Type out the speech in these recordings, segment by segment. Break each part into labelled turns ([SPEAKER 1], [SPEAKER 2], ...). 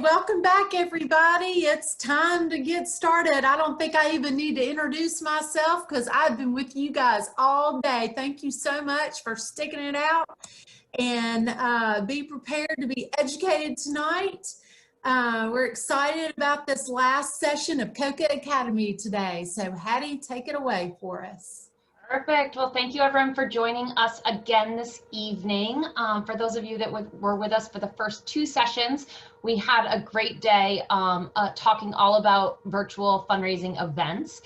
[SPEAKER 1] welcome back everybody. It's time to get started. I don't think I even need to introduce myself because I've been with you guys all day. Thank you so much for sticking it out and be prepared to be educated tonight. We're excited about this last session of COCA Academy today. So Hattie, take it away for us.
[SPEAKER 2] Perfect. Well, thank you everyone for joining us again this evening. For those of you that were with us for the first two sessions, we had a great day talking all about virtual fundraising events.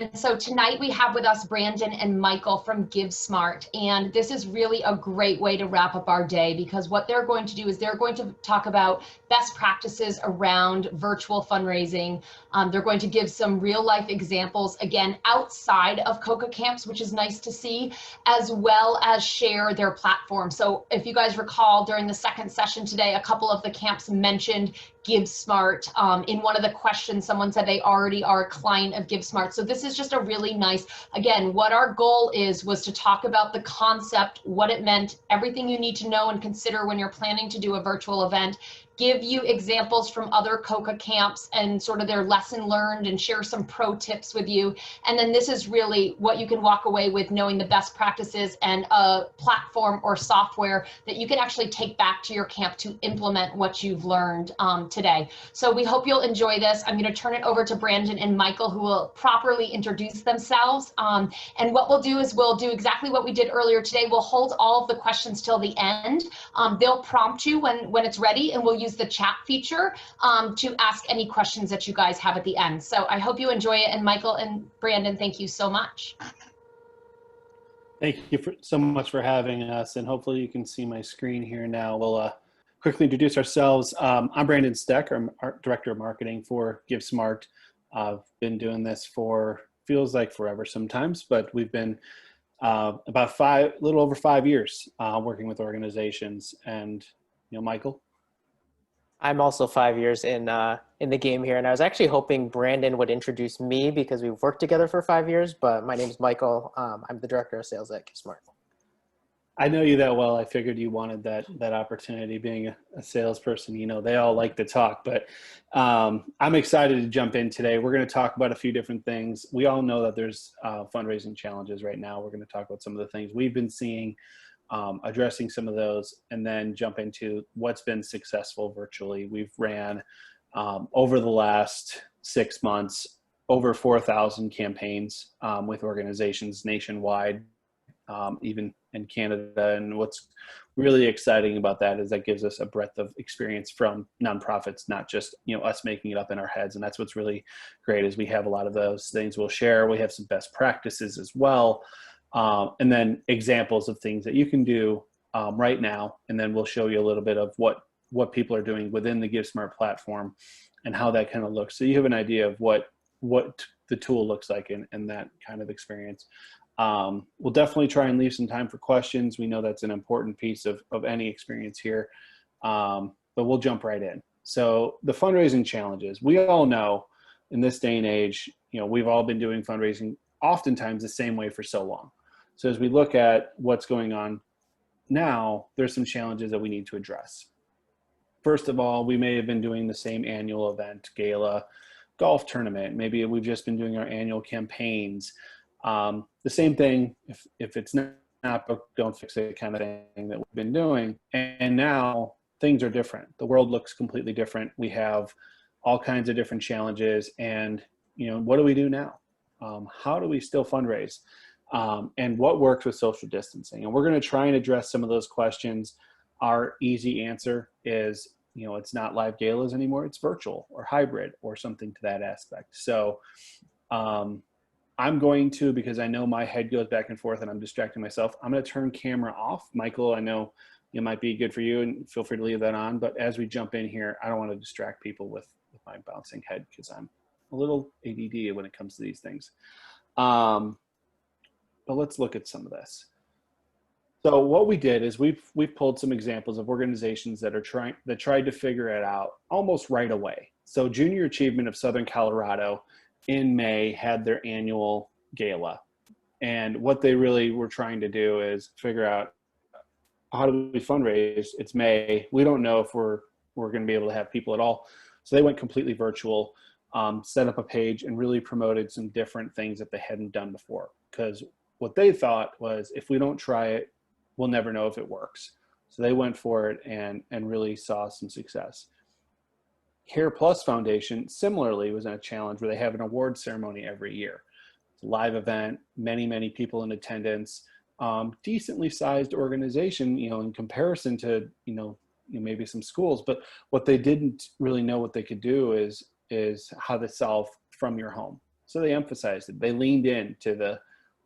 [SPEAKER 2] And so tonight we have with us Brandon and Michael from GiveSmart, and this is really a great way to wrap up our day because what they're going to do is they're going to talk about best practices around virtual fundraising. They're going to give some real life examples, again, outside of COCA camps, which is nice to see, as well as share their platform. So if you guys recall during the second session today, a couple of the camps mentioned GiveSmart. In one of the questions, someone said they already are a client of GiveSmart. So this is just a really nice, again, what our goal was to talk about the concept, what it meant, everything you need to know and consider when you're planning to do a virtual event, give you examples from other COCA camps and sort of their lesson learned and share some pro tips with you. And then this is really what you can walk away with, knowing the best practices and a platform or software that you can actually take back to your camp to implement what you've learned today. So we hope you'll enjoy this. I'm going to turn it over to Brandon and Michael, who will properly introduce themselves. And what we'll do is we'll do exactly what we did earlier today. We'll hold all of the questions till the end. They'll prompt you when it's ready, and we'll use the chat feature to ask any questions that you guys have at the end. So I hope you enjoy it. And Michael and Brandon, thank you so much.
[SPEAKER 3] Thank you so much for having us, and hopefully you can see my screen here now. We'll quickly introduce ourselves. I'm Brandon Steck. I'm Director of Marketing for GiveSmart. I've been doing this for, feels like forever sometimes, but we've been about a little over 5 years working with organizations. And, Michael?
[SPEAKER 4] I'm also 5 years in the game here, and I was actually hoping Brandon would introduce me because we've worked together for 5 years, but my name is Michael. I'm the Director of Sales at GiveSmart.
[SPEAKER 3] I know you that well. I figured you wanted that opportunity. Being a salesperson, they all like to talk, but I'm excited to jump in today. We're going to talk about a few different things. We all know that there's fundraising challenges right now. We're going to talk about some of the things we've been seeing, addressing some of those, and then jump into what's been successful virtually. We've ran over the last 6 months over 4,000 campaigns with organizations nationwide, even in Canada. And what's really exciting about that is that gives us a breadth of experience from nonprofits, not just us making it up in our heads. And that's what's really great is we have a lot of those things we'll share. We have some best practices as well. And then examples of things that you can do right now. And then we'll show you a little bit of what people are doing within the GiveSmart platform and how that kind of looks. So you have an idea of what the tool looks like in that kind of experience. We'll definitely try and leave some time for questions. We know that's an important piece of any experience here, but we'll jump right in. So the fundraising challenges, we all know in this day and age, we've all been doing fundraising oftentimes the same way for so long. So as we look at what's going on now, there's some challenges that we need to address. First of all, we may have been doing the same annual event, gala, golf tournament. Maybe we've just been doing our annual campaigns. The same thing, if it's not broke, don't fix it kind of thing that we've been doing. And now things are different. The world looks completely different. We have all kinds of different challenges. And, what do we do now? How do we still fundraise? And what works with social distancing? And we're going to try and address some of those questions. Our easy answer is, it's not live galas anymore. It's virtual or hybrid or something to that aspect. So I'm going to, because I know my head goes back and forth and I'm distracting myself, I'm going to turn camera off. Michael, I know it might be good for you and feel free to leave that on. But as we jump in here, I don't want to distract people with my bouncing head because I'm a little ADD when it comes to these things. But let's look at some of this. So what we did is we've pulled some examples of organizations that tried to figure it out almost right away. So Junior Achievement of Southern Colorado in May had their annual gala. And what they really were trying to do is figure out, how do we fundraise? It's May. We don't know if we're were going to be able to have people at all. So they went completely virtual, set up a page, and really promoted some different things that they hadn't done before. Because what they thought was, if we don't try it, we'll never know if it works. So they went for it and really saw some success. Hair Plus Foundation similarly was in a challenge where they have an award ceremony every year. It's a live event, many people in attendance, decently sized organization, in comparison to, maybe some schools. But what they didn't really know what they could do is how to solve from your home. So they emphasized it. They leaned into the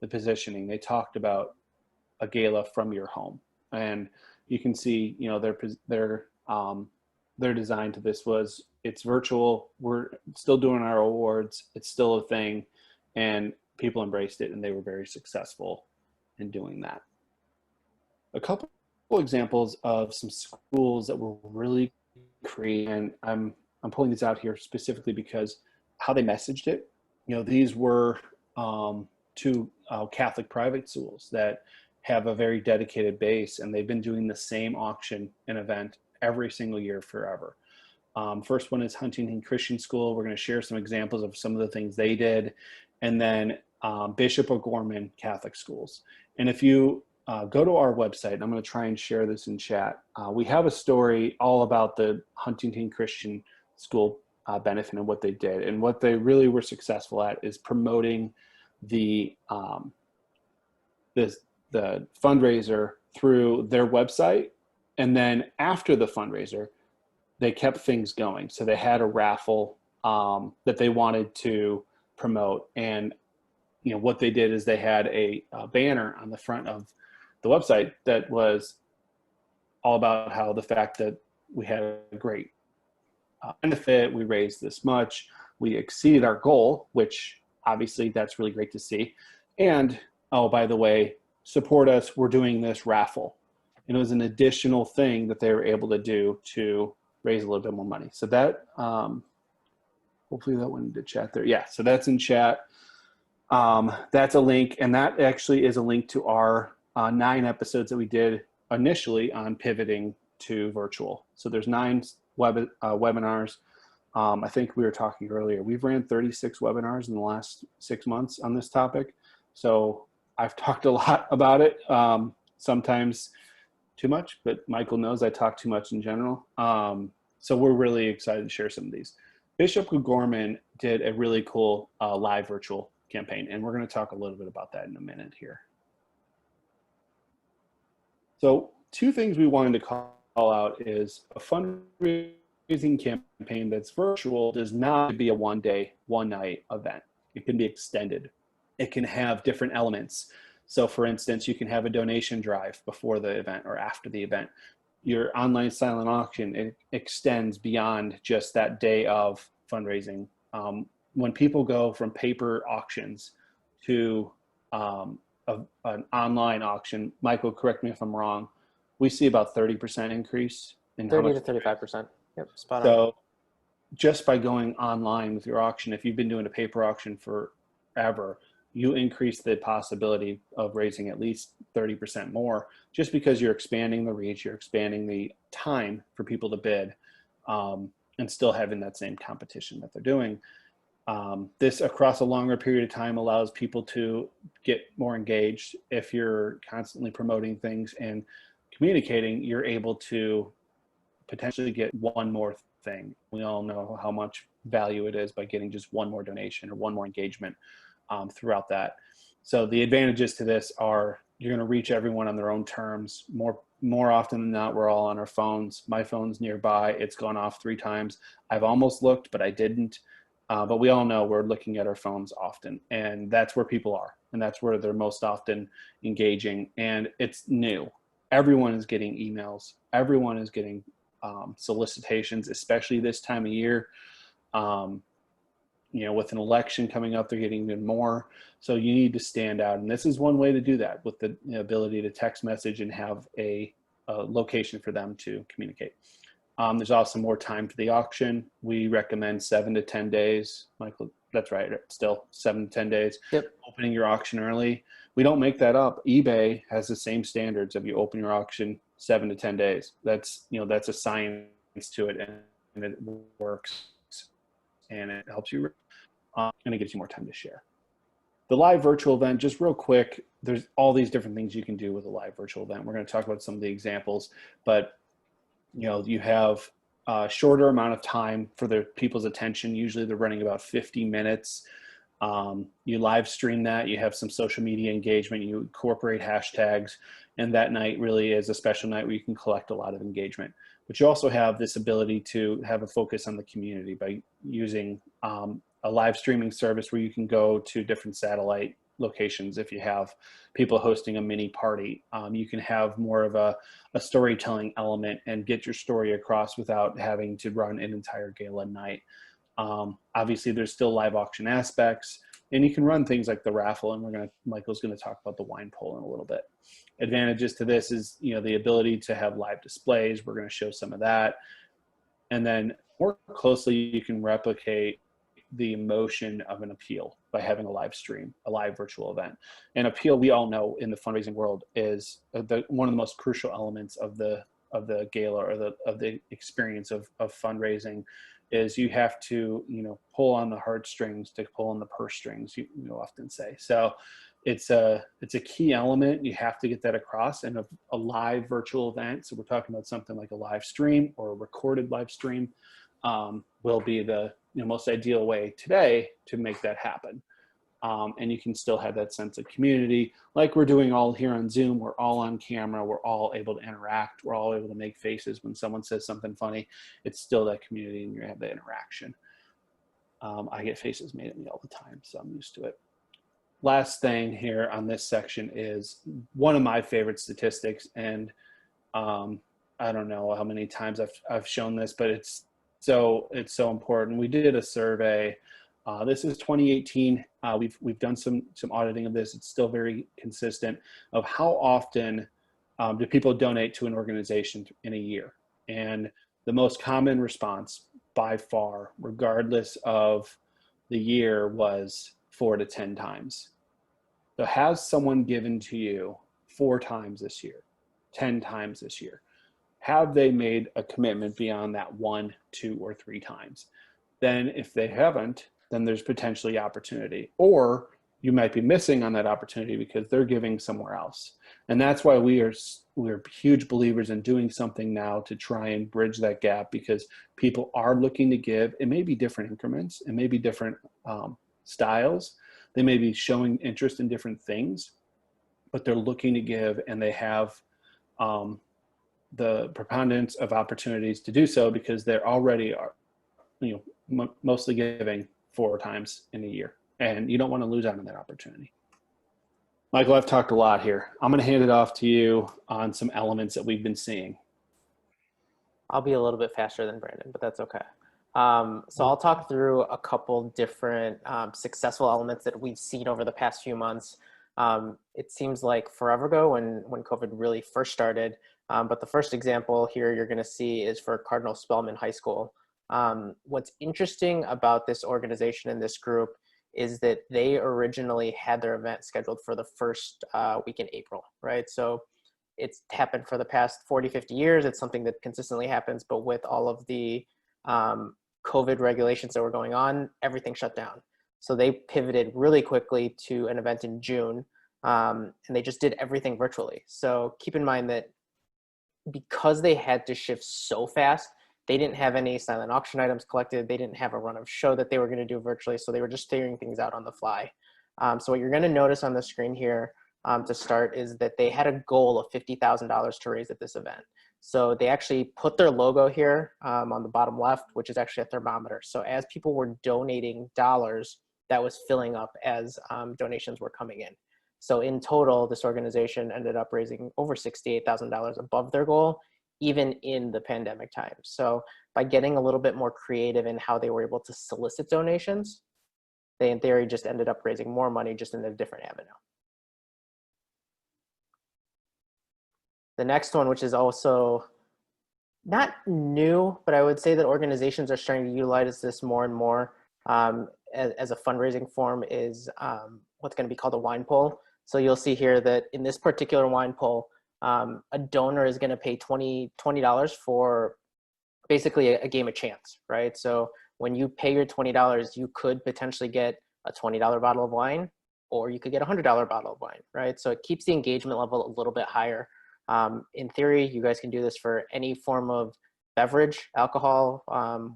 [SPEAKER 3] positioning. They talked about a gala from your home, and you can see, their design to this was, it's virtual. We're still doing our awards. It's still a thing, and people embraced it, and they were very successful in doing that. A couple examples of some schools that were really creative, and I'm pulling these out here specifically because how they messaged it. These were two Catholic private schools that have a very dedicated base, and they've been doing the same auction and event every single year forever. First one is Huntington Christian School. We're going to share some examples of some of the things they did. And then Bishop O'Gorman Catholic Schools. And if you go to our website, I'm going to try and share this in chat. We have a story all about the Huntington Christian School benefit and what they did. And what they really were successful at is promoting the fundraiser through their website. And then after the fundraiser, they kept things going. So they had a raffle that they wanted to promote. And what they did is they had a banner on the front of the website that was all about how the fact that we had a great benefit, we raised this much, we exceeded our goal, which obviously that's really great to see. And, oh, by the way, support us, we're doing this raffle. And it was an additional thing that they were able to do to raise a little bit more money. So that, hopefully that went into chat there. Yeah, so that's in chat. That's a link, and that actually is a link to our 9 episodes that we did initially on pivoting to virtual. So there's 9 webinars. I think we were talking earlier, we've ran 36 webinars in the last 6 months on this topic. So I've talked a lot about it, sometimes too much, but Michael knows I talk too much in general. So we're really excited to share some of these. Bishop O'Gorman did a really cool live virtual campaign, and we're going to talk a little bit about that in a minute here. So 2 things we wanted to call out is a fundraising campaign that's virtual does not be a one-day, one-night event. It can be extended. It can have different elements. So for instance, you can have a donation drive before the event or after the event. Your online silent auction, it extends beyond just that day of fundraising. When people go from paper auctions to an online auction, Michael, correct me if I'm wrong, we see about 30% increase in
[SPEAKER 4] 30 to 35%. Yep, spot on.
[SPEAKER 3] So just by going online with your auction, if you've been doing a paper auction forever, you increase the possibility of raising at least 30% more, just because you're expanding the reach, you're expanding the time for people to bid, and still having that same competition that they're doing. This across a longer period of time allows people to get more engaged. If you're constantly promoting things and communicating, you're able to potentially get one more thing. We all know how much value it is by getting just one more donation or one more engagement throughout that. So the advantages to this are you're going to reach everyone on their own terms. More often than not, we're all on our phones. My phone's nearby. It's gone off 3 times. I've almost looked, but I didn't. But we all know we're looking at our phones often, and that's where people are, and that's where they're most often engaging. And it's new. Everyone is getting emails. Everyone is getting solicitations, especially this time of year. With an election coming up, they're getting even more. So you need to stand out. And this is one way to do that, with the ability to text message and have a location for them to communicate. There's also more time for the auction. We recommend 7 to 10 days. Michael, that's right. Still 7 to 10 days.
[SPEAKER 4] Yep.
[SPEAKER 3] Opening your auction early. We don't make that up. eBay has the same standards. If you open your auction 7 to 10 days, that's a science to it, and it works, and it helps you, and it gives you more time to share. The live virtual event, just real quick, there's all these different things you can do with a live virtual event. We're going to talk about some of the examples, but you have a shorter amount of time for the people's attention. Usually they're running about 50 minutes. You live stream that, you have some social media engagement, you incorporate hashtags, and that night really is a special night where you can collect a lot of engagement. But you also have this ability to have a focus on the community by using a live streaming service where you can go to different satellite locations. If you have people hosting a mini party, you can have more of a storytelling element and get your story across without having to run an entire gala night. Obviously there's still live auction aspects, and you can run things like the raffle, and Michael's going to talk about the wine poll in a little bit. Advantages to this is, the ability to have live displays. We're going to show some of that. And then more closely, you can replicate the emotion of an appeal by having a live stream, a live virtual event. An appeal, we all know in the fundraising world, is one of the most crucial elements of the gala, or of the experience of fundraising. Is you have to pull on the heartstrings to pull on the purse strings, you often say. So it's a key element. You have to get that across. And a live virtual event, so we're talking about something like a live stream or a recorded live stream, will be the most ideal way today to make that happen. And you can still have that sense of community, like we're doing all here on Zoom. We're all on camera. We're all able to interact. We're all able to make faces when someone says something funny. It's still that community, and you have that interaction. I get faces made at me all the time, so I'm used to it. Last thing here on this section is one of my favorite statistics, and I don't know how many times I've shown this, but it's so important. We did a survey. This is 2018. We've done some auditing of this. It's still very consistent of how often do people donate to an organization in a year. And the most common response by far, regardless of the year, was 4 to 10 times. So has someone given to you 4 times this year, 10 times this year? Have they made a commitment beyond that 1, 2, or 3 times? Then if they haven't, then there's potentially opportunity, or you might be missing on that opportunity because they're giving somewhere else. And that's why we're huge believers in doing something now to try and bridge that gap, because people are looking to give. It may be different increments, it may be different styles. They may be showing interest in different things, but they're looking to give, and they have the preponderance of opportunities to do so because they're already mostly giving 4 times in a year, and you don't want to lose out on that opportunity. Michael, I've talked a lot here. I'm going to hand it off to you on some elements that we've been seeing.
[SPEAKER 4] I'll be a little bit faster than Brandon, but that's okay. So I'll talk through a couple different successful elements that we've seen over the past few months. It seems like forever ago when COVID really first started, but the first example here you're going to see is for Cardinal Spellman High School. What's interesting about this organization and this group is that they originally had their event scheduled for the first week in April, right? So it's happened for the past 40, 50 years. It's something that consistently happens, but with all of the COVID regulations that were going on, everything shut down. So they pivoted really quickly to an event in June, and they just did everything virtually. So keep in mind that because they had to shift so fast, they didn't have any silent auction items collected. They didn't have a run of show that they were going to do virtually. So they were just figuring things out on the fly. So what you're going to notice on the screen here to start is that they had a goal of $50,000 to raise at this event. So they actually put their logo here on the bottom left, which is actually a thermometer. So as people were donating dollars, that was filling up as donations were coming in. So in total, this organization ended up raising over $68,000 above their goal, even in the pandemic time. So by getting a little bit more creative in how they were able to solicit donations, they in theory just ended up raising more money just in a different avenue. The next one, which is also not new, but I would say that organizations are starting to utilize this more and more as a fundraising form, is what's going to be called a wine poll. So you'll see here that in this particular wine poll, a donor is going to pay $20 for basically a game of chance, right? So when you pay your $20, you could potentially get a $20 bottle of wine, or you could get a $100 bottle of wine, right? So it keeps the engagement level a little bit higher. In theory, you guys can do this for any form of beverage, alcohol,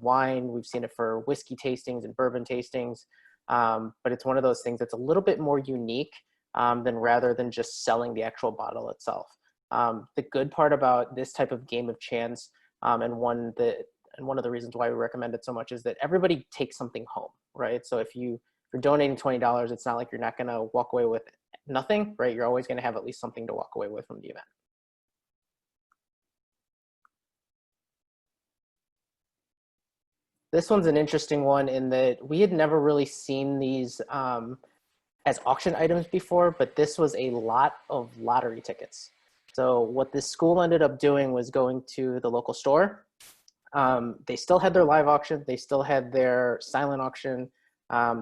[SPEAKER 4] wine. We've seen it for whiskey tastings and bourbon tastings. But it's one of those things that's a little bit more unique than rather than just selling the actual bottle itself. The good part about this type of game of chance, and one of the reasons why we recommend it so much, is that everybody takes something home, right? So if you're donating $20, it's not like you're not going to walk away with nothing, right? You're always going to have at least something to walk away with from the event. This one's an interesting one in that we had never really seen these as auction items before, but this was a lot of lottery tickets. So what this school ended up doing was going to the local store. They still had their live auction. They still had their silent auction.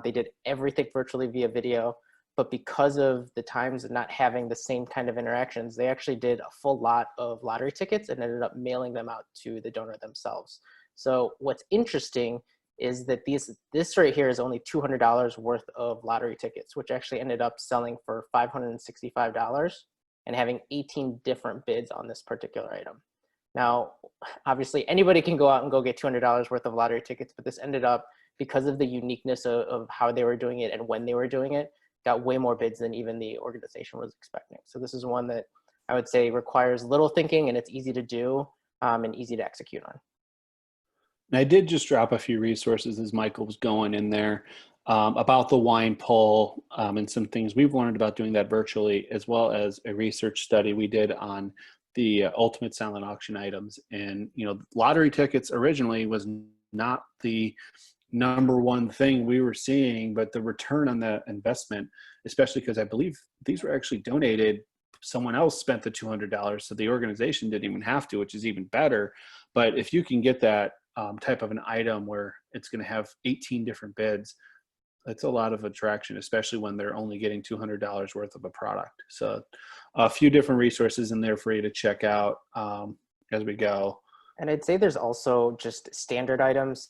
[SPEAKER 4] They did everything virtually via video. But because of the times of not having the same kind of interactions, they actually did a full lot of lottery tickets and ended up mailing them out to the donor themselves. So what's interesting is that this right here is only $200 worth of lottery tickets, which actually ended up selling for $565 and having 18 different bids on this particular item. Now, obviously, anybody can go out and go get $200 worth of lottery tickets, but this ended up, because of the uniqueness of how they were doing it and when they were doing it, got way more bids than even the organization was expecting. So this is one that I would say requires little thinking, and it's easy to do and easy to execute on.
[SPEAKER 3] And I did just drop a few resources as Michael was going in there about the wine poll and some things we've learned about doing that virtually, as well as a research study we did on the ultimate silent auction items. And, lottery tickets originally was not the number one thing we were seeing, but the return on that investment, especially because I believe these were actually donated, someone else spent the $200, so the organization didn't even have to, which is even better. But if you can get that type of an item where it's going to have 18 different bids, that's a lot of attraction, especially when they're only getting $200 worth of a product. So a few different resources in there for you to check out as we go.
[SPEAKER 4] And I'd say there's also just standard items.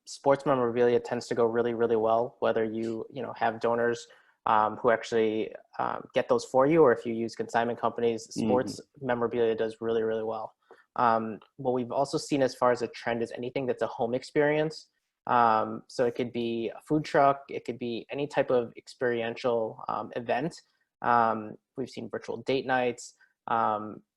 [SPEAKER 4] Sports memorabilia tends to go really, really well, whether you have donors who actually get those for you, or if you use consignment companies. Sports memorabilia does really, really well. What we've also seen as far as a trend is anything that's a home experience. So it could be a food truck, it could be any type of experiential event. We've seen virtual date nights,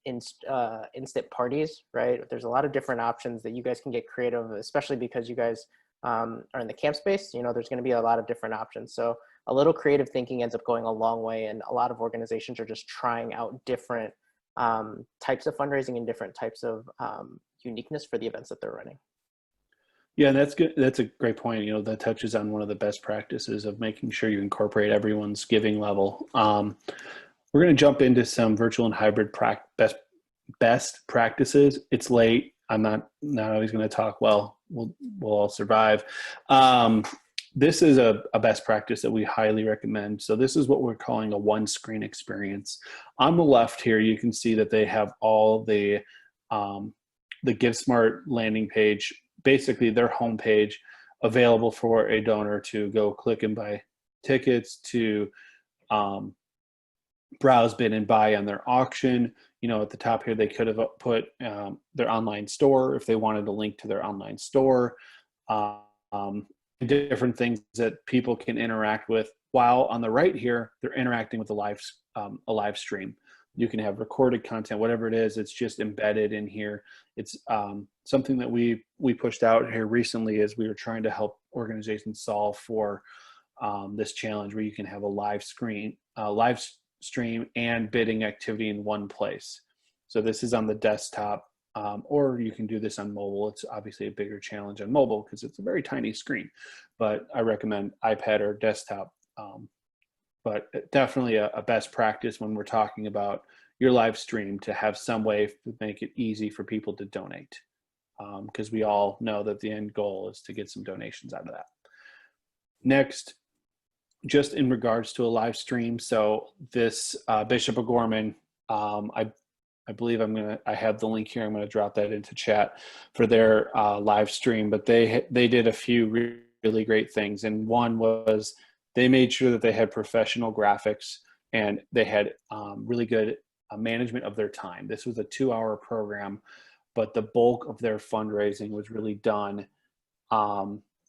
[SPEAKER 4] instant parties, right? There's a lot of different options that you guys can get creative, especially because you guys are in the camp space. There's going to be a lot of different options. So a little creative thinking ends up going a long way, and a lot of organizations are just trying out different types of fundraising and different types of uniqueness for the events that they're running.
[SPEAKER 3] Yeah, that's good. That's a great point. That touches on one of the best practices of making sure you incorporate everyone's giving level. We're going to jump into some virtual and hybrid best practices. It's late. I'm not always going to talk. Well, we'll all survive. This is a best practice that we highly recommend. So this is what we're calling a one screen experience. On the left here, you can see that they have all the GiveSmart landing page, basically their homepage, available for a donor to go click and buy tickets, to browse, bid, and buy on their auction. At the top here, they could have put their online store if they wanted to link to their online store. Different things that people can interact with, while on the right here, they're interacting with a live stream. You can have recorded content, whatever it is, it's just embedded in here. It's something that we pushed out here recently as we were trying to help organizations solve for this challenge, where you can have a live stream and bidding activity in one place. So this is on the desktop, or you can do this on mobile. It's obviously a bigger challenge on mobile because it's a very tiny screen, but I recommend iPad or desktop. But definitely a best practice when we're talking about your live stream, to have some way to make it easy for people to donate, because we all know that the end goal is to get some donations out of that. Next, just in regards to a live stream, so this Bishop O'Gorman, I I believe I have the link here. I'm going to drop that into chat for their live stream, but they did a few really great things. And one was they made sure that they had professional graphics and they had really good management of their time. This was a 2-hour program, but the bulk of their fundraising was really done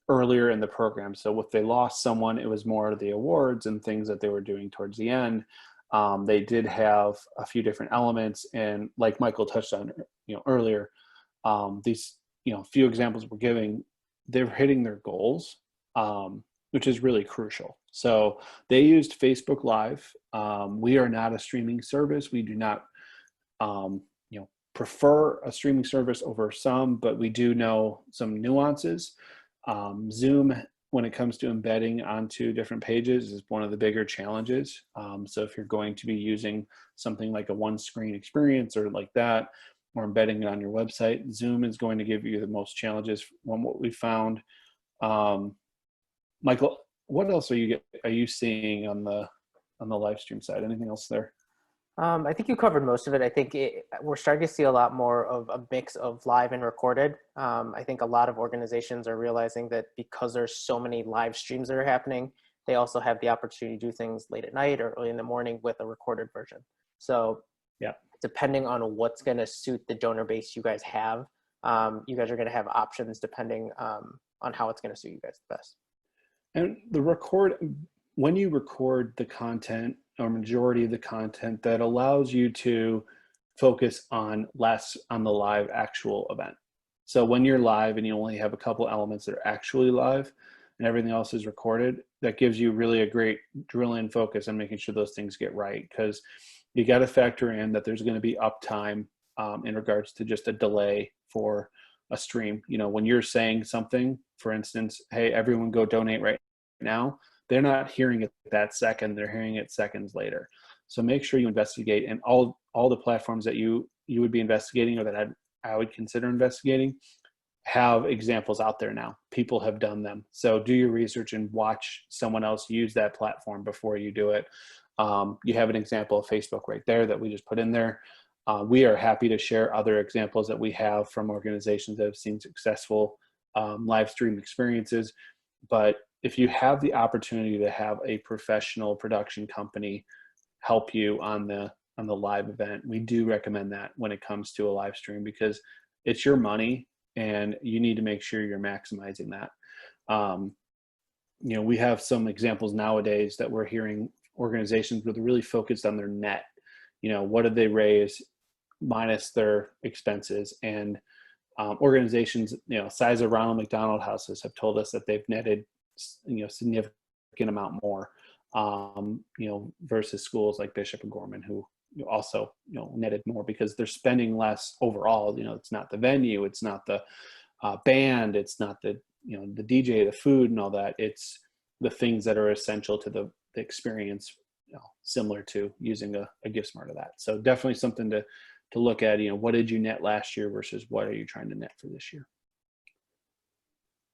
[SPEAKER 3] earlier in the program. So if they lost someone, it was more of the awards and things that they were doing towards the end. They did have a few different elements, and like Michael touched on, earlier, these, few examples we're giving, they're hitting their goals, which is really crucial. So they used Facebook Live. We are not a streaming service. We do not, prefer a streaming service over some, but we do know some nuances. Zoom, when it comes to embedding onto different pages, is one of the bigger challenges. So if you're going to be using something like a one-screen experience or like that, or embedding it on your website, Zoom is going to give you the most challenges from what we found. Michael, what else are you seeing on the live stream side? Anything else there?
[SPEAKER 4] I think you covered most of it. I think we're starting to see a lot more of a mix of live and recorded. I think a lot of organizations are realizing that because there's so many live streams that are happening, they also have the opportunity to do things late at night or early in the morning with a recorded version. So yeah, depending on what's going to suit the donor base you guys have, you guys are going to have options depending on how it's going to suit you guys the best.
[SPEAKER 3] And when you record the content, or majority of the content, that allows you to focus less on the live actual event. So when you're live and you only have a couple elements that are actually live and everything else is recorded, that gives you really a great drill in focus on making sure those things get right, because you got to factor in that there's going to be uptime in regards to just a delay for a stream. When you're saying something, for instance, hey, everyone go donate right now, they're not hearing it that second, they're hearing it seconds later. So make sure you investigate, and all the platforms that you would be investigating, or that I would consider investigating, have examples out there now. People have done them. So do your research and watch someone else use that platform before you do it. You have an example of Facebook right there that we just put in there. We are happy to share other examples that we have from organizations that have seen successful live stream experiences. But if you have the opportunity to have a professional production company help you on the live event, we do recommend that when it comes to a live stream, because it's your money and you need to make sure you're maximizing that. We have some examples nowadays that we're hearing organizations where they're really focused on their net. What did they raise minus their expenses? And organizations, size of Ronald McDonald houses have told us that they've netted significant amount more, versus schools like Bishop and Gorman, who also, netted more because they're spending less overall. It's not the venue, it's not the band, it's not the, the DJ, the food and all that. It's the things that are essential to the experience, similar to using a GiveSmart of that. So definitely something to look at, what did you net last year versus what are you trying to net for this year?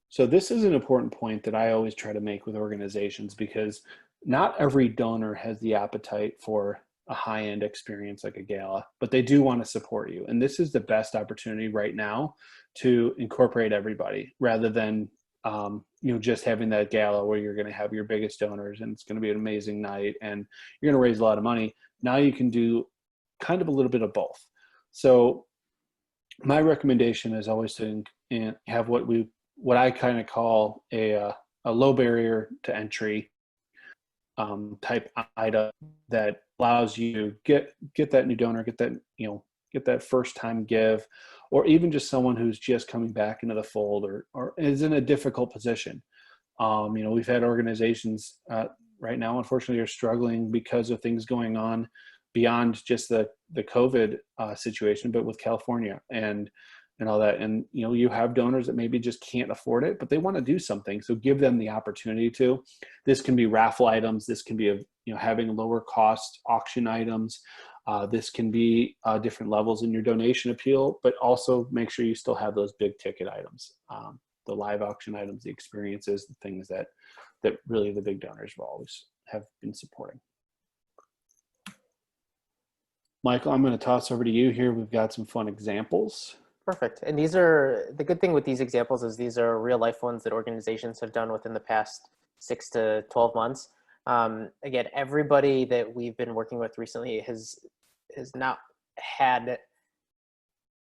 [SPEAKER 3] So this is an important point that I always try to make with organizations, because not every donor has the appetite for a high-end experience like a gala, but they do want to support you. And this is the best opportunity right now to incorporate everybody, rather than just having that gala where you're going to have your biggest donors and it's going to be an amazing night and you're going to raise a lot of money. Now you can do kind of a little bit of both. So my recommendation is always to have what I kind of call a low barrier to entry type item that allows you to get that new donor, get that first time give, or even just someone who's just coming back into the fold or is in a difficult position. We've had organizations right now, unfortunately, are struggling because of things going on beyond just the COVID situation, but with California and all that. And, you have donors that maybe just can't afford it, but they want to do something. So give them the opportunity to. This can be raffle items. This can be, having lower cost auction items. This can be different levels in your donation appeal, but also make sure you still have those big ticket items, the live auction items, the experiences, the things that really the big donors will always have been supporting. Michael, I'm going to toss over to you here. We've got some fun examples.
[SPEAKER 4] Perfect. And these are, the good thing with these examples is these are real life ones that organizations have done within the past 6 to 12 months. Again, everybody that we've been working with recently has not had,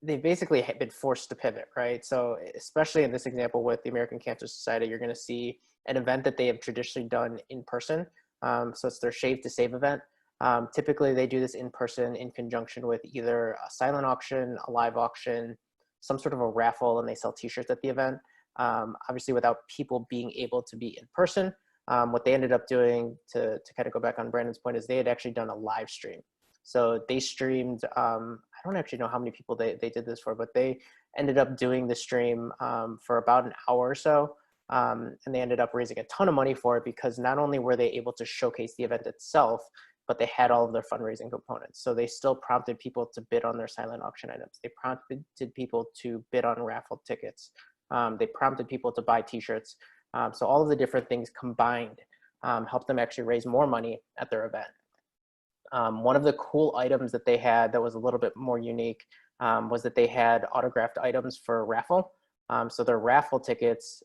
[SPEAKER 4] they've basically been forced to pivot, right? So especially in this example with the American Cancer Society, you're going to see an event that they have traditionally done in person. So it's their Shave to Save event. Typically they do this in person in conjunction with either a silent auction, a live auction, some sort of a raffle, and they sell t-shirts at the event. Obviously without people being able to be in person, what they ended up doing, to kind of go back on Brandon's point, is they had actually done a live stream. So they streamed, I don't actually know how many people they did this for, but they ended up doing the stream for about an hour or so. And they ended up raising a ton of money for it, because not only were they able to showcase the event itself, but they had all of their fundraising components. So they still prompted people to bid on their silent auction items. They prompted people to bid on raffle tickets. They prompted people to buy t-shirts. So all of the different things combined helped them actually raise more money at their event. One of the cool items that they had that was a little bit more unique was that they had autographed items for raffle. So their raffle tickets,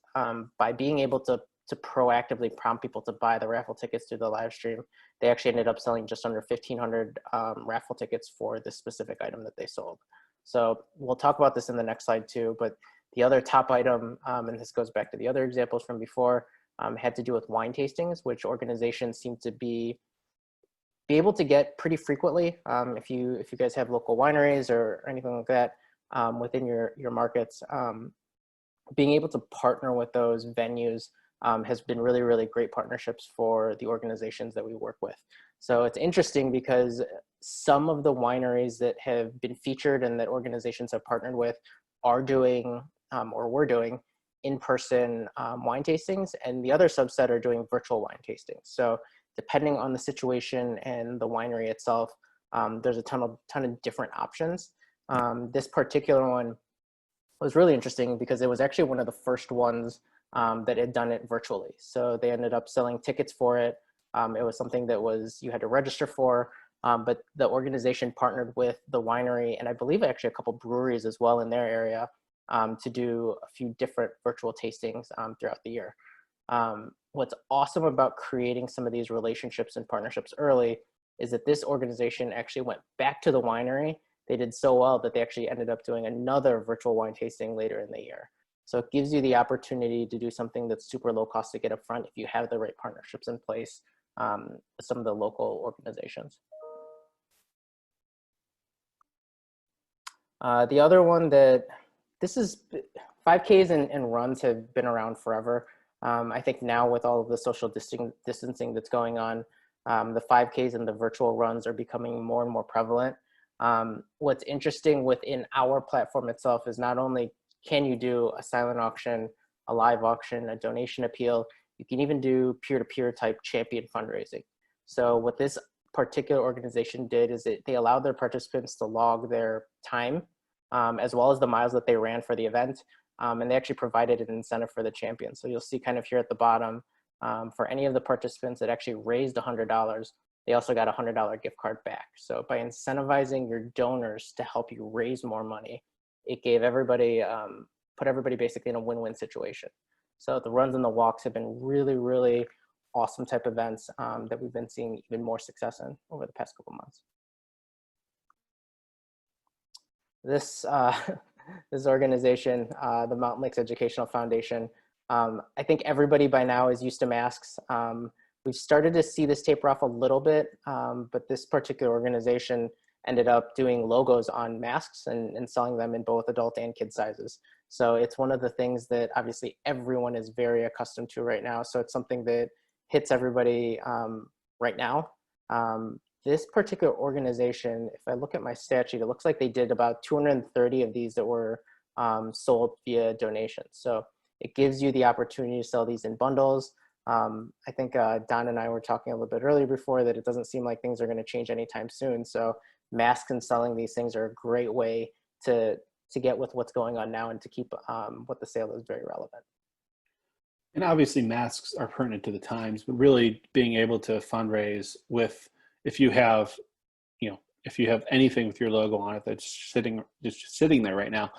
[SPEAKER 4] by being able to proactively prompt people to buy the raffle tickets through the live stream, they actually ended up selling just under 1,500 raffle tickets for this specific item that they sold. So we'll talk about this in the next slide too, but the other top item, and this goes back to the other examples from before, had to do with wine tastings, which organizations seem to be able to get pretty frequently. If you guys have local wineries or anything like that within your markets, being able to partner with those venues has been really, really great partnerships for the organizations that we work with. So it's interesting because some of the wineries that have been featured and that organizations have partnered with are doing or were doing in-person wine tastings, and the other subset are doing virtual wine tastings. So depending on the situation and the winery itself, there's a ton of different options. This particular one was really interesting because it was actually one of the first ones that had done it virtually. So they ended up selling tickets for it. It was something that you had to register for, but the organization partnered with the winery, and I believe actually a couple breweries as well in their area, to do a few different virtual tastings throughout the year. What's awesome about creating some of these relationships and partnerships early is that this organization actually went back to the winery. They did so well that they actually ended up doing another virtual wine tasting later in the year. So it gives you the opportunity to do something that's super low cost to get up front if you have the right partnerships in place with some of the local organizations. The other one this is 5Ks and runs have been around forever. I think now with all of the social distancing that's going on, the 5Ks and the virtual runs are becoming more and more prevalent. What's interesting within our platform itself is not only can you do a silent auction, a live auction, a donation appeal, you can even do peer-to-peer type champion fundraising. So what this particular organization did is they allowed their participants to log their time as well as the miles that they ran for the event. And they actually provided an incentive for the champion. So you'll see kind of here at the bottom, for any of the participants that actually raised $100, they also got a $100 gift card back. So by incentivizing your donors to help you raise more money, it gave everybody, put everybody basically in a win-win situation. So the runs and the walks have been really, really awesome type events that we've been seeing even more success in over the past couple months. This, this organization, the Mountain Lakes Educational Foundation, I think everybody by now is used to masks. We've started to see this taper off a little bit, but this particular organization ended up doing logos on masks and selling them in both adult and kid sizes. So it's one of the things that obviously everyone is very accustomed to right now. So it's something that hits everybody right now. This particular organization, if I look at my stat sheet, it looks like they did about 230 of these that were sold via donations. So it gives you the opportunity to sell these in bundles. I think Don and I were talking a little bit earlier before that it doesn't seem like things are going to change anytime soon. So masks and selling these things are a great way to get with what's going on now and to keep what the sale is very relevant.
[SPEAKER 3] And obviously masks are pertinent to the times, but really being able to fundraise with, if you have, if you have anything with your logo on it that's just sitting there right now,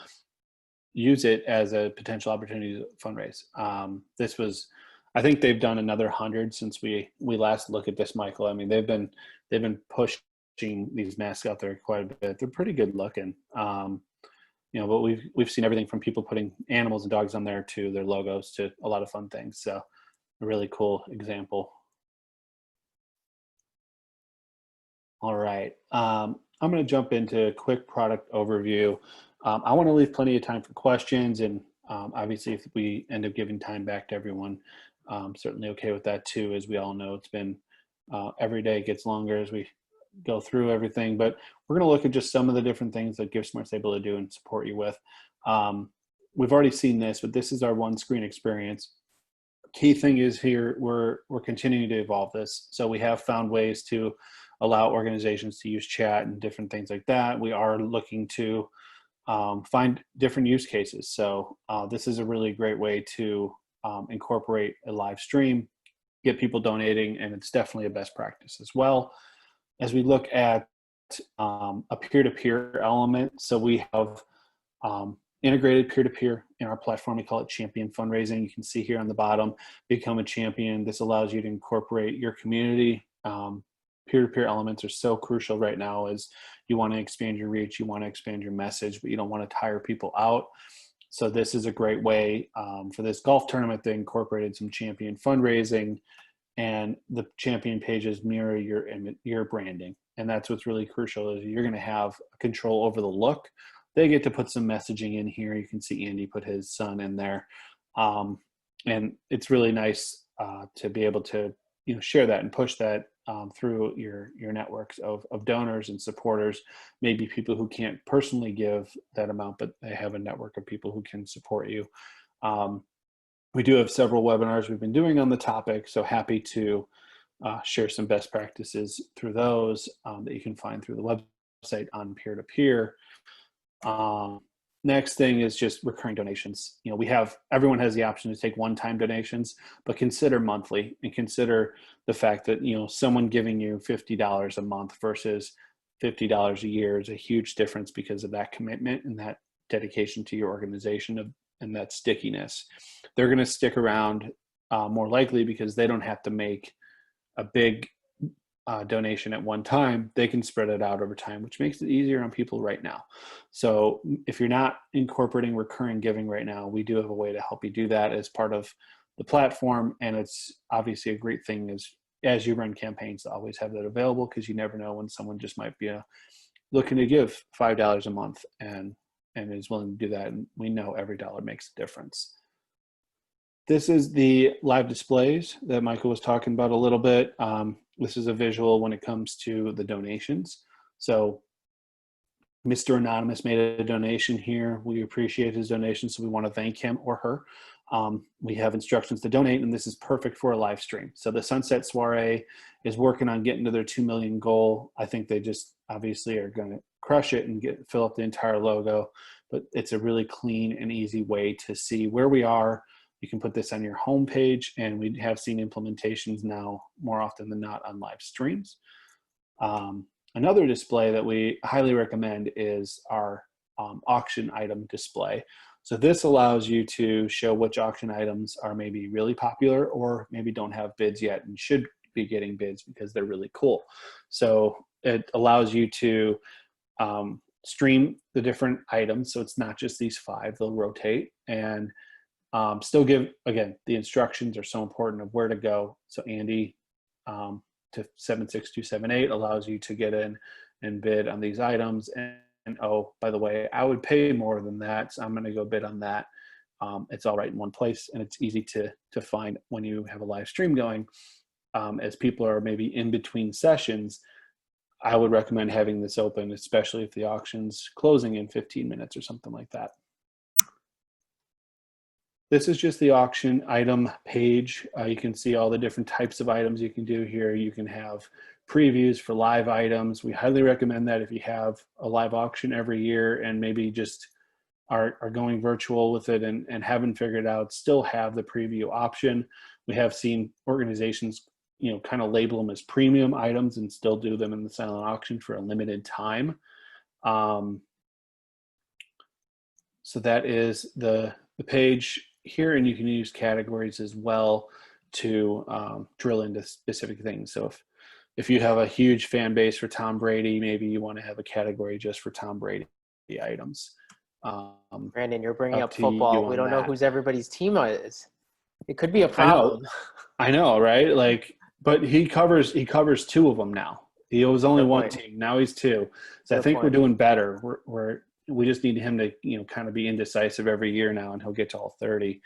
[SPEAKER 3] use it as a potential opportunity to fundraise. This was, I think they've done another 100 since we last looked at this, Michael. I mean, they've been pushing these masks out there quite a bit. They're pretty good looking. You know, but we've seen everything from people putting animals and dogs on there to their logos to a lot of fun things. So a really cool example. All right. I'm going to jump into a quick product overview. I want to leave plenty of time for questions, and obviously if we end up giving time back to everyone, certainly okay with that too. As we all know, it's been every day gets longer as we go through everything, but we're going to look at just some of the different things that GiveSmart's able to do and support you with. We've already seen this, but this is our one screen experience. Key thing is here, we're continuing to evolve this. So we have found ways to allow organizations to use chat and different things like that. We are looking to find different use cases. So this is a really great way to incorporate a live stream, get people donating, and it's definitely a best practice as well. As we look at a peer-to-peer element, so we have integrated peer-to-peer in our platform. We call it champion fundraising. You can see here on the bottom, become a champion. This allows you to incorporate your community. Peer-to-peer elements are so crucial right now as you want to expand your reach, you want to expand your message, but you don't want to tire people out. So this is a great way for this golf tournament. They incorporated some champion fundraising, and the champion pages mirror your branding. And that's what's really crucial, is you're going to have control over the look. They get to put some messaging in here. You can see Andy put his son in there. And it's really nice to be able to, you know, share that and push that through your networks of donors and supporters, maybe people who can't personally give that amount, but they have a network of people who can support you. We do have several webinars we've been doing on the topic, so happy to share some best practices through those that you can find through the website on peer-to-peer. Next thing is just recurring donations. You know, everyone has the option to take one-time donations, but consider monthly, and consider the fact that, you know, someone giving you $50 a month versus $50 a year is a huge difference because of that commitment and that dedication to your organization and that stickiness. They're going to stick around more likely because they don't have to make a big donation at one time. They can spread it out over time, which makes it easier on people right now. So if you're not incorporating recurring giving right now, we do have a way to help you do that as part of the platform. And it's obviously a great thing as you run campaigns to always have that available, because you never know when someone just might be looking to give $5 a month and is willing to do that. And we know every dollar makes a difference. This is the live displays that Michael was talking about a little bit. This is a visual when it comes to the donations. So Mr. Anonymous made a donation here. We appreciate his donation, so we want to thank him or her. We have instructions to donate, and this is perfect for a live stream. So the Sunset Soiree is working on getting to their 2 million goal. I think they just obviously are going to crush it and fill up the entire logo, but it's a really clean and easy way to see where we are. You can put this on your homepage, and we have seen implementations now more often than not on live streams. Another display that we highly recommend is our auction item display. So this allows you to show which auction items are maybe really popular or maybe don't have bids yet and should be getting bids because they're really cool. So it allows you to stream the different items. So it's not just these 5, they'll rotate, and still give, again, the instructions are so important of where to go. So Andy to 76278 allows you to get in and bid on these items. And oh, by the way, I would pay more than that, so I'm going to go bid on that. It's all right in one place, and it's easy to find when you have a live stream going. As people are maybe in between sessions, I would recommend having this open, especially if the auction's closing in 15 minutes or something like that. This is just the auction item page. You can see all the different types of items you can do here. You can have previews for live items. We highly recommend that if you have a live auction every year and maybe just are going virtual with it and haven't figured out, still have the preview option. We have seen organizations kind of label them as premium items and still do them in the silent auction for a limited time. So that is the page here, and you can use categories as well to drill into specific things. So if you have a huge fan base for Tom Brady, maybe you want to have a category just for Tom Brady items.
[SPEAKER 4] Brandon, you're bringing up
[SPEAKER 3] to you
[SPEAKER 4] football. We
[SPEAKER 3] on
[SPEAKER 4] don't know
[SPEAKER 3] that.
[SPEAKER 4] who's everybody's team is. It could be a problem.
[SPEAKER 3] I know, right? Like, but he covers two of them now. He was only
[SPEAKER 4] Good
[SPEAKER 3] one
[SPEAKER 4] point.
[SPEAKER 3] team. Now he's two. So I
[SPEAKER 4] Good
[SPEAKER 3] think we're
[SPEAKER 4] point.
[SPEAKER 3] doing better. We just need him to, kind of be indecisive every year now, and he'll get to all 30.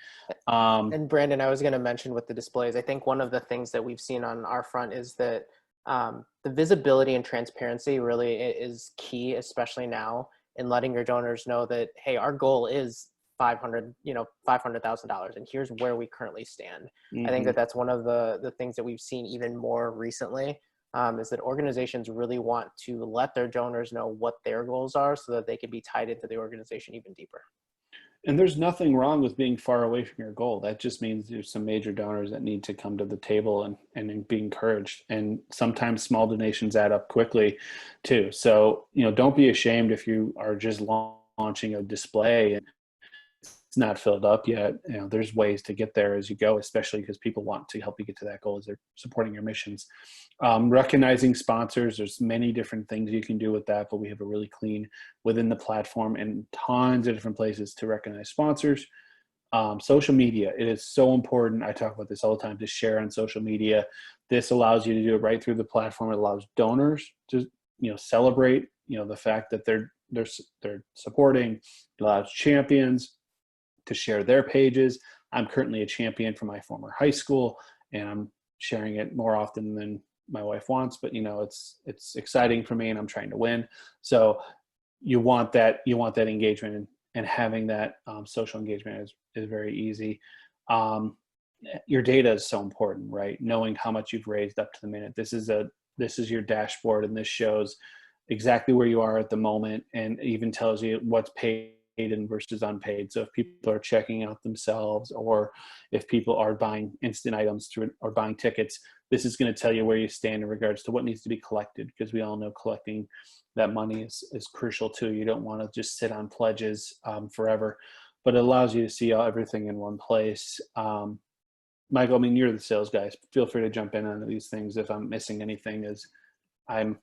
[SPEAKER 4] And Brandon, I was going to mention with the displays, I think one of the things that we've seen on our front is that the visibility and transparency really is key, especially now, in letting your donors know that, hey, our goal is $500,000, and here's where we currently stand. I think that that's one of the things that we've seen even more recently, is that organizations really want to let their donors know what their goals are so that they can be tied into the organization even deeper.
[SPEAKER 3] And there's nothing wrong with being far away from your goal. That just means there's some major donors that need to come to the table and be encouraged. And sometimes small donations add up quickly too. So, don't be ashamed if you are just launching a display and it's not filled up yet. There's ways to get there as you go, especially because people want to help you get to that goal as they're supporting your missions. Recognizing sponsors, there's many different things you can do with that, but we have a really clean within the platform and tons of different places to recognize sponsors. Social media, it is so important. I talk about this all the time, to share on social media. This allows you to do it right through the platform. It allows donors to, celebrate, the fact that they're supporting. It allows champions to share their pages. I'm currently a champion for my former high school, and I'm sharing it more often than my wife wants, but it's exciting for me and I'm trying to win. So you want that engagement, and having that social engagement is very easy. Your data is so important, right? Knowing how much you've raised up to the minute. This is your dashboard, and this shows exactly where you are at the moment, and even tells you what's paid and versus unpaid. So if people are checking out themselves, or if people are buying instant items or buying tickets, this is going to tell you where you stand in regards to what needs to be collected, because we all know collecting that money is crucial too. You don't want to just sit on pledges forever, but it allows you to see everything in one place. Michael, you're the sales guy. Feel free to jump in on these things if I'm missing anything, as I'm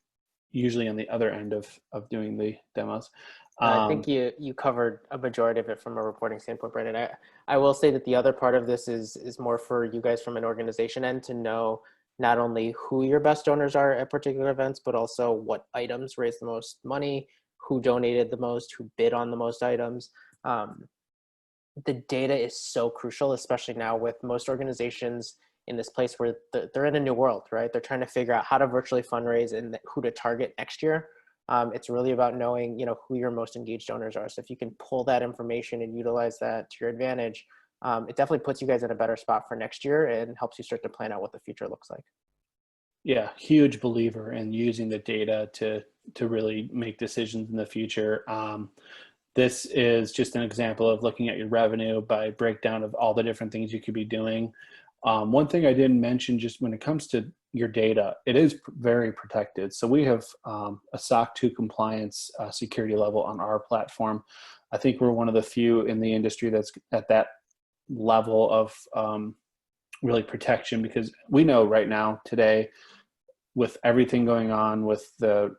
[SPEAKER 3] usually on the other end of doing the demos.
[SPEAKER 4] I think you covered a majority of it from a reporting standpoint, Brandon. I will say that the other part of this is more for you guys from an organization end to know not only who your best donors are at particular events, but also what items raised the most money, who donated the most, who bid on the most items. The data is so crucial, especially now with most organizations in this place where they're in a new world, right? They're trying to figure out how to virtually fundraise and who to target next year. It's really about knowing, who your most engaged donors are. So if you can pull that information and utilize that to your advantage, it definitely puts you guys in a better spot for next year and helps you start to plan out what the future looks like.
[SPEAKER 3] Yeah, huge believer in using the data to really make decisions in the future. This is just an example of looking at your revenue by breakdown of all the different things you could be doing. One thing I didn't mention, just when it comes to your data, it is very protected. So we have a SOC 2 compliance security level on our platform. I think we're one of the few in the industry that's at that level of really protection, because we know right now today, with everything going on with the,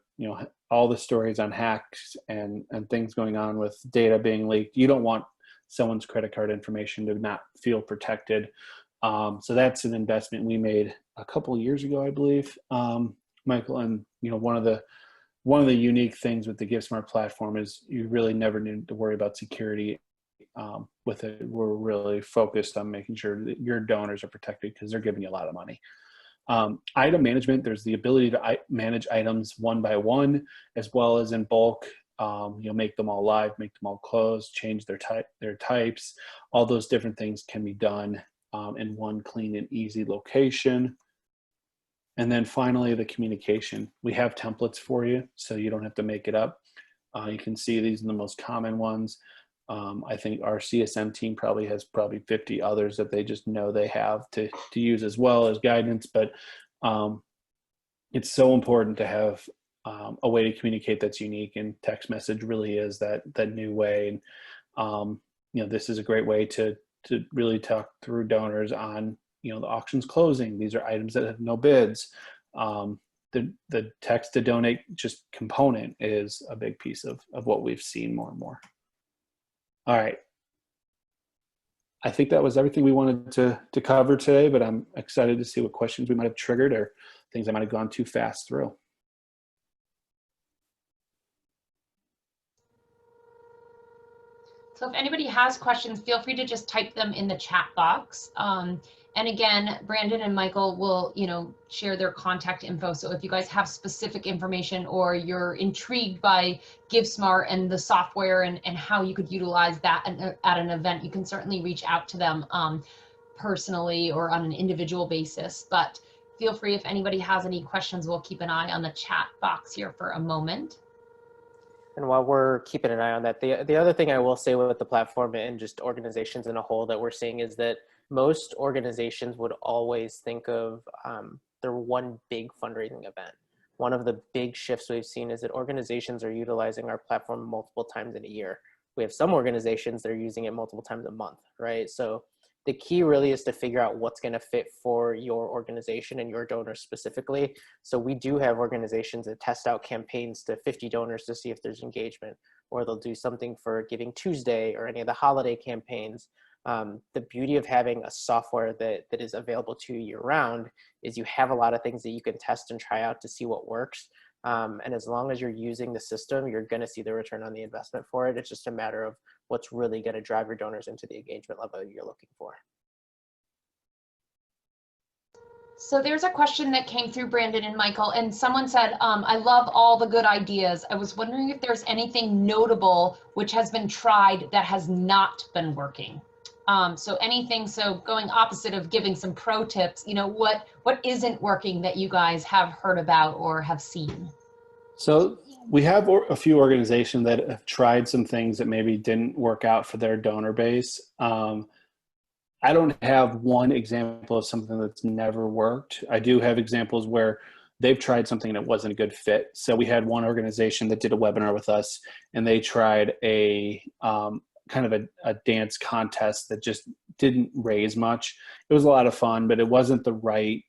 [SPEAKER 3] all the stories on hacks and things going on with data being leaked, you don't want someone's credit card information to not feel protected. So that's an investment we made a couple of years ago, I believe, Michael. And one of the unique things with the GiveSmart platform is you really never need to worry about security with it. We're really focused on making sure that your donors are protected, because they're giving you a lot of money. Item management, there's the ability to manage items one by one, as well as in bulk. Make them all live, make them all closed, change their types. All those different things can be done in one clean and easy location. And then finally, the communication. We have templates for you, so you don't have to make it up. You can see these are the most common ones. I think our CSM team probably has 50 others that they just know they have to use as well as guidance. But it's so important to have a way to communicate that's unique, and text message really is that new way. And this is a great way to really talk through donors on the auction's closing. These are items that have no bids. The text to donate just component is a big piece of what we've seen more and more. All right. I think that was everything we wanted to cover today, but I'm excited to see what questions we might have triggered or things I might have gone too fast through.
[SPEAKER 2] So if anybody has questions, feel free to just type them in the chat box. And again, Brandon and Michael will, share their contact info. So if you guys have specific information or you're intrigued by GiveSmart and the software and how you could utilize that at an event, you can certainly reach out to them personally or on an individual basis. But feel free, if anybody has any questions, we'll keep an eye on the chat box here for a moment.
[SPEAKER 4] And while we're keeping an eye on that, the other thing I will say with the platform and just organizations in a whole that we're seeing is that most organizations would always think of their one big fundraising event. One of the big shifts we've seen is that organizations are utilizing our platform multiple times in a year. We have some organizations that are using it multiple times a month, right? So the key really is to figure out what's going to fit for your organization and your donors specifically. So we do have organizations that test out campaigns to 50 donors to see if there's engagement, or they'll do something for Giving Tuesday or any of the holiday campaigns. The beauty of having a software that is available to you year round is you have a lot of things that you can test and try out to see what works. And as long as you're using the system, you're going to see the return on the investment for it. It's just a matter of what's really going to drive your donors into the engagement level you're looking for.
[SPEAKER 2] So there's a question that came through, Brandon and Michael, and someone said, I love all the good ideas. I was wondering if there's anything notable which has been tried that has not been working. So anything, so going opposite of giving some pro tips, what isn't working that you guys have heard about or have seen?
[SPEAKER 3] So we have a few organizations that have tried some things that maybe didn't work out for their donor base. I don't have one example of something that's never worked. I do have examples where they've tried something that wasn't a good fit. So we had one organization that did a webinar with us, and they tried a kind of a dance contest that just didn't raise much. It was a lot of fun, but it wasn't the right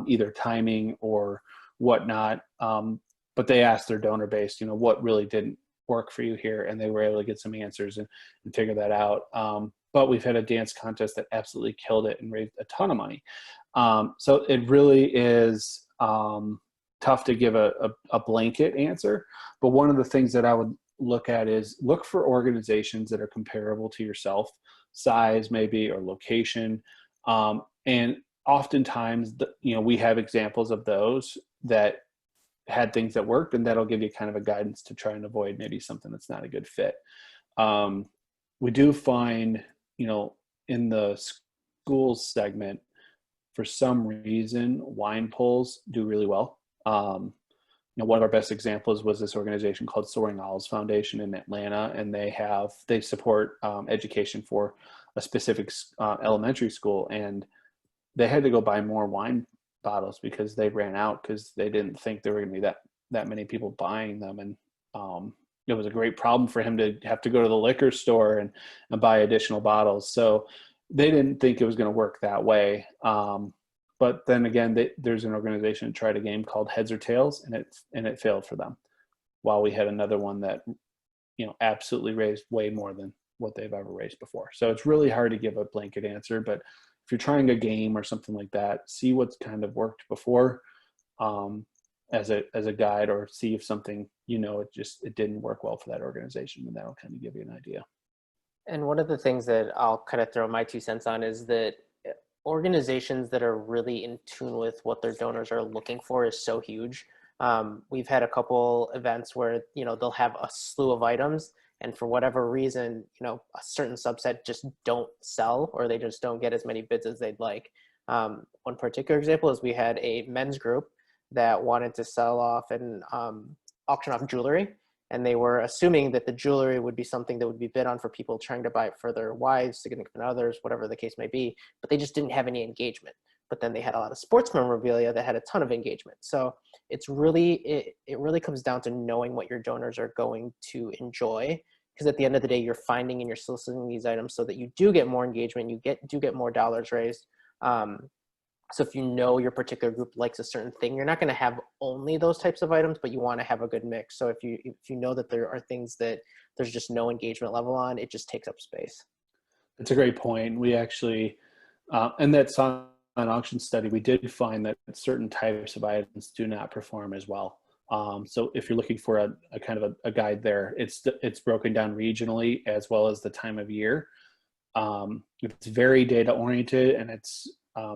[SPEAKER 3] either timing or whatnot. But they asked their donor base, what really didn't work for you here? And they were able to get some answers and figure that out. But we've had a dance contest that absolutely killed it and raised a ton of money. So it really is tough to give a blanket answer. But one of the things that I would look at is look for organizations that are comparable to yourself, size maybe, or location. And oftentimes, we have examples of those that had things that worked, and that'll give you kind of a guidance to try and avoid maybe something that's not a good fit. We do find, in the schools segment, for some reason, wine polls do really well. One of our best examples was this organization called Soaring Owls Foundation in Atlanta, and they support education for a specific elementary school, and they had to go buy more wine bottles because they ran out, because they didn't think there were going to be that many people buying them. And it was a great problem for him to have to go to the liquor store and buy additional bottles. So they didn't think it was going to work that way. But then again, there's an organization that tried a game called Heads or Tails, and it failed for them. While we had another one that, absolutely raised way more than what they've ever raised before. So it's really hard to give a blanket answer, but if you're trying a game or something like that, see what's kind of worked before as a guide, or see if something, it didn't work well for that organization, and that'll kind of give you an idea.
[SPEAKER 4] And one of the things that I'll kind of throw my 2 cents on is that organizations that are really in tune with what their donors are looking for is so huge. We've had a couple events where, they'll have a slew of items, and for whatever reason, a certain subset just don't sell, or they just don't get as many bids as they'd like. One particular example is we had a men's group that wanted to sell off and auction off jewelry. and they were assuming that the jewelry would be something that would be bid on for people trying to buy it for their wives, significant others, whatever the case may be, but they just didn't have any engagement. But then they had a lot of sports memorabilia that had a ton of engagement. So it's really, it really comes down to knowing what your donors are going to enjoy, because at the end of the day, you're finding and you're soliciting these items so that you do get more engagement, you do get more dollars raised. So if you know your particular group likes a certain thing, you're not going to have only those types of items, but you want to have a good mix. So if you know that there are things that there's just no engagement level on, it just takes up space.
[SPEAKER 3] That's a great point. We actually, in that silent auction study, we did find that certain types of items do not perform as well. So if you're looking for a kind of a guide there, it's broken down regionally as well as the time of year. It's very data oriented, and it's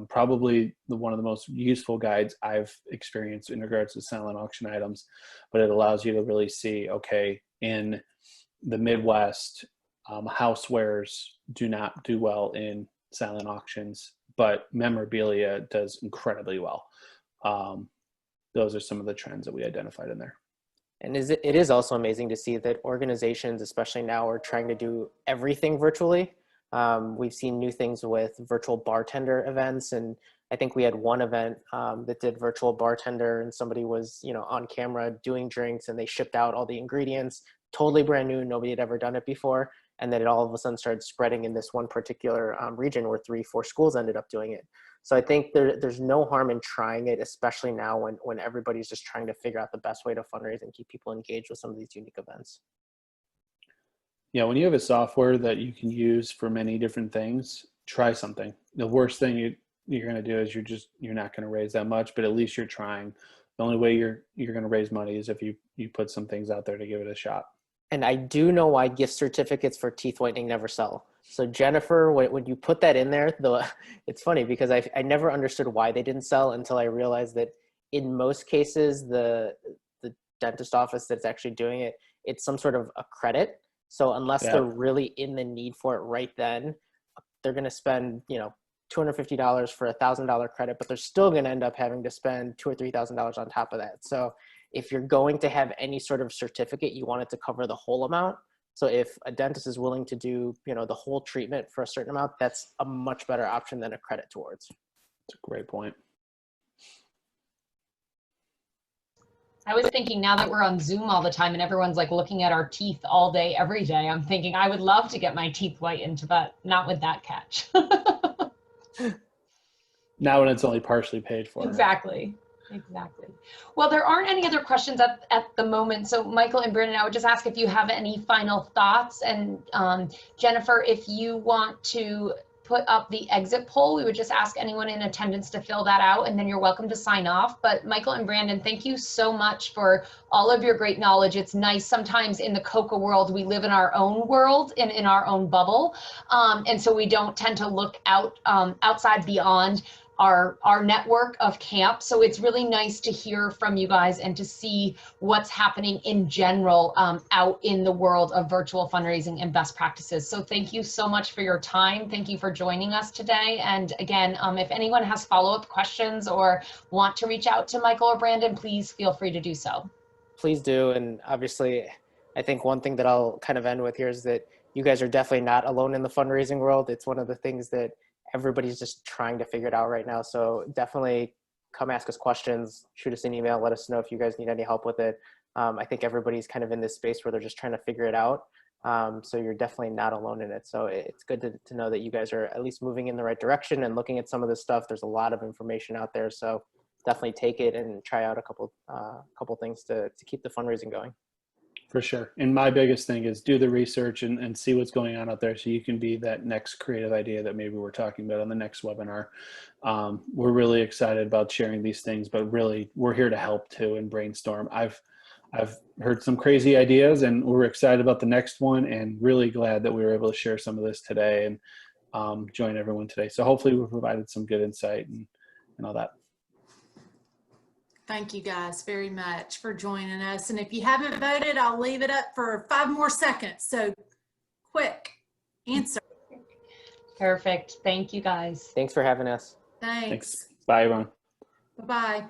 [SPEAKER 3] probably one of the most useful guides I've experienced in regards to silent auction items, but it allows you to really see, okay, in the Midwest, housewares do not do well in silent auctions, but memorabilia does incredibly well. Those are some of the trends that we identified in there.
[SPEAKER 4] And it is also amazing to see that organizations, especially now, are trying to do everything virtually. We've seen new things with virtual bartender events, and I think we had one event that did virtual bartender, and somebody was, on camera doing drinks, and they shipped out all the ingredients, totally brand new, nobody had ever done it before, and then it all of a sudden started spreading in this one particular region where 3-4 schools ended up doing it. So I think there's no harm in trying it, especially now when everybody's just trying to figure out the best way to fundraise and keep people engaged with some of these unique events.
[SPEAKER 3] Yeah, when you have a software that you can use for many different things, try something. The worst thing you're going to do is you're not going to raise that much, but at least you're trying. The only way you're going to raise money is if you put some things out there to give it a shot.
[SPEAKER 4] And I do know why gift certificates for teeth whitening never sell. So Jennifer, when you put that in there, it's funny because I never understood why they didn't sell until I realized that in most cases, the dentist office that's actually doing it, it's some sort of a credit. So unless they're really in the need for it right then, they're going to spend, $250 for a $1,000 credit, but they're still going to end up having to spend $2,000 or $3,000 on top of that. So if you're going to have any sort of certificate, you want it to cover the whole amount. So if a dentist is willing to do, the whole treatment for a certain amount, that's a much better option than a credit towards.
[SPEAKER 3] That's a great point.
[SPEAKER 2] I was thinking, now that we're on Zoom all the time and everyone's like looking at our teeth all day, every day, I'm thinking I would love to get my teeth whitened, but not with that catch.
[SPEAKER 3] Now when it's only partially paid for.
[SPEAKER 2] Exactly. Well, there aren't any other questions at the moment. So Michael and Brandon, I would just ask if you have any final thoughts. And Jennifer, if you want to put up the exit poll, we would just ask anyone in attendance to fill that out, and then you're welcome to sign off. But Michael and Brandon, thank you so much for all of your great knowledge. It's nice sometimes in the COCA world, we live in our own world and in our own bubble. And so we don't tend to look outside beyond our network of camps. So it's really nice to hear from you guys and to see what's happening in general out in the world of virtual fundraising and best practices. So thank you so much for your time. Thank you for joining us today. And again, if anyone has follow-up questions or want to reach out to Michael or Brandon, please feel free to do so.
[SPEAKER 4] Please do. And obviously, I think one thing that I'll kind of end with here is that you guys are definitely not alone in the fundraising world. It's one of the things that everybody's just trying to figure it out right now. So definitely come ask us questions, shoot us an email, let us know if you guys need any help with it. I think everybody's kind of in this space where they're just trying to figure it out. So you're definitely not alone in it. So it's good to know that you guys are at least moving in the right direction and looking at some of this stuff. There's a lot of information out there. So definitely take it and try out a couple things to keep the fundraising going.
[SPEAKER 3] For sure. And my biggest thing is do the research and see what's going on out there so you can be that next creative idea that maybe we're talking about on the next webinar. We're really excited about sharing these things, but really we're here to help too and brainstorm. I've heard some crazy ideas and we're excited about the next one and really glad that we were able to share some of this today and join everyone today. So hopefully we provided some good insight and all that.
[SPEAKER 1] Thank you guys very much for joining us. And if you haven't voted, I'll leave it up for 5 more seconds. So quick answer.
[SPEAKER 2] Perfect. Thank you guys.
[SPEAKER 4] Thanks for having us.
[SPEAKER 1] Thanks.
[SPEAKER 3] Bye, everyone.
[SPEAKER 1] Bye-bye.